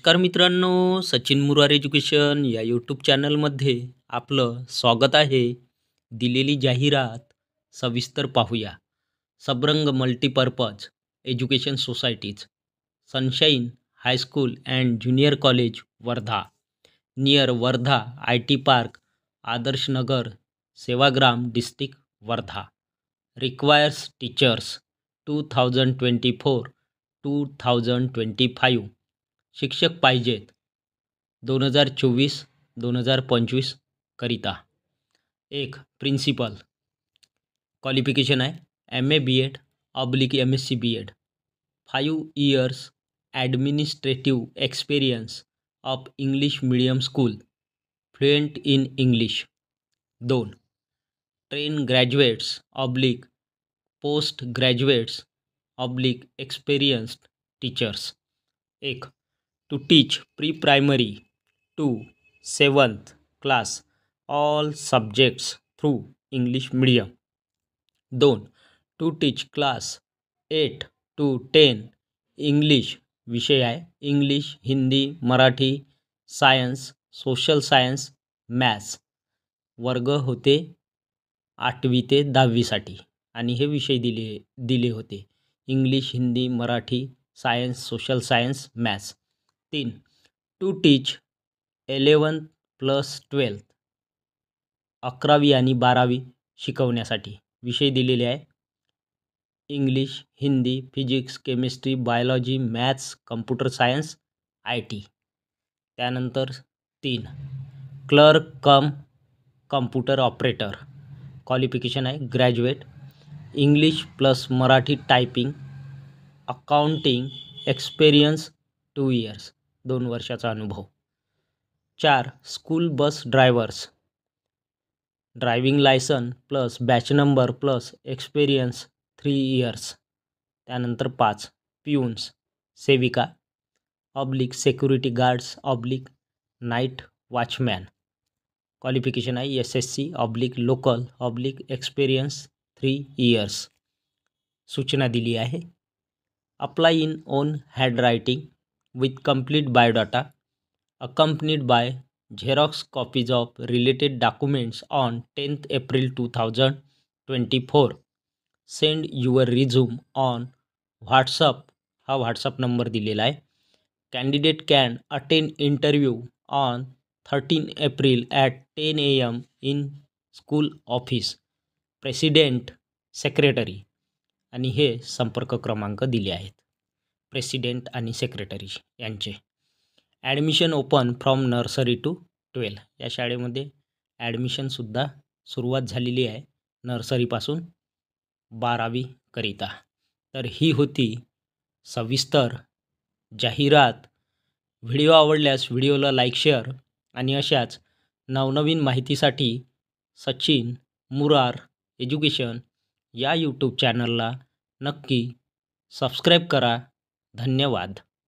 नमस्कार मित्रांनो, सचिन मुरार एज्युकेशन या यूट्यूब चॅनलमध्ये आपलं स्वागत आहे. दिलेली जाहिरात सविस्तर पाहूया. Sabrang multipurpose education societies, sunshine high school and junior college Wardha, near Wardha I T park, Adarsh Nagar, Sevagram district Wardha. Requires teachers 2024-2025. शिक्षक पाहिजेत 2024-2025 करिता. एक प्रिन्सिपल. क्वालिफिकेशन आहे MA BEd / MSc BEd. 5 years administrative experience of English medium school, fluent in English. 2 train graduates / post graduates / experienced teachers. 1 to teach pre-primary to 7th class all subjects through English medium. 2 to teach class 8 to 10 English विषय आहे English, Hindi, Marathi, science, social science, maths. वर्ग होते 8वी ते 10वीसाठी आणि हे विषय दिले होते English, Hindi, Marathi, science, social science, maths. 3 to teach 11+12 11वी आणि 12वी शिकवण्यासाठी. विषय दिलेले आहे English, Hindi, physics, chemistry, biology, maths, computer science, IT. त्यानंतर 3 clerk cum computer operator. Qualification आहे graduate, English plus Marathi typing, accounting experience 2 years 2 वर्षाचा अनुभव. 4 school bus drivers, driving licence plus batch number plus experience 3 years. त्यानंतर 5 peons, सेविका / security guards / night watchman. Qualification आहे SSC / local / experience 3 years. सूचना दिली आहे apply in on handwriting with complete biodata accompanied by Xerox copies of related documents on 10th April 2024. Send your resume on WhatsApp. हा WhatsApp number दिलेला आहे. Candidate can attend interview on 13 April at 10 AM in school office. President, Secretary आणि हे संपर्क क्रमांक दिले आहेत president आणि सेक्रेटरी यांचे. Admission open from nursery to 12. या शाळेमध्ये ॲडमिशनसुद्धा सुरुवात झालेली आहे नर्सरीपासून 12वी करिता. तर ही होती सविस्तर जाहिरात. व्हिडिओ आवडल्यास व्हिडिओला लाईक, शेअर आणि अशाच नवनवीन माहितीसाठी सचिन मुरार एज्युकेशन या यूट्यूब चॅनलला नक्की सबस्क्राईब करा. धन्यवाद.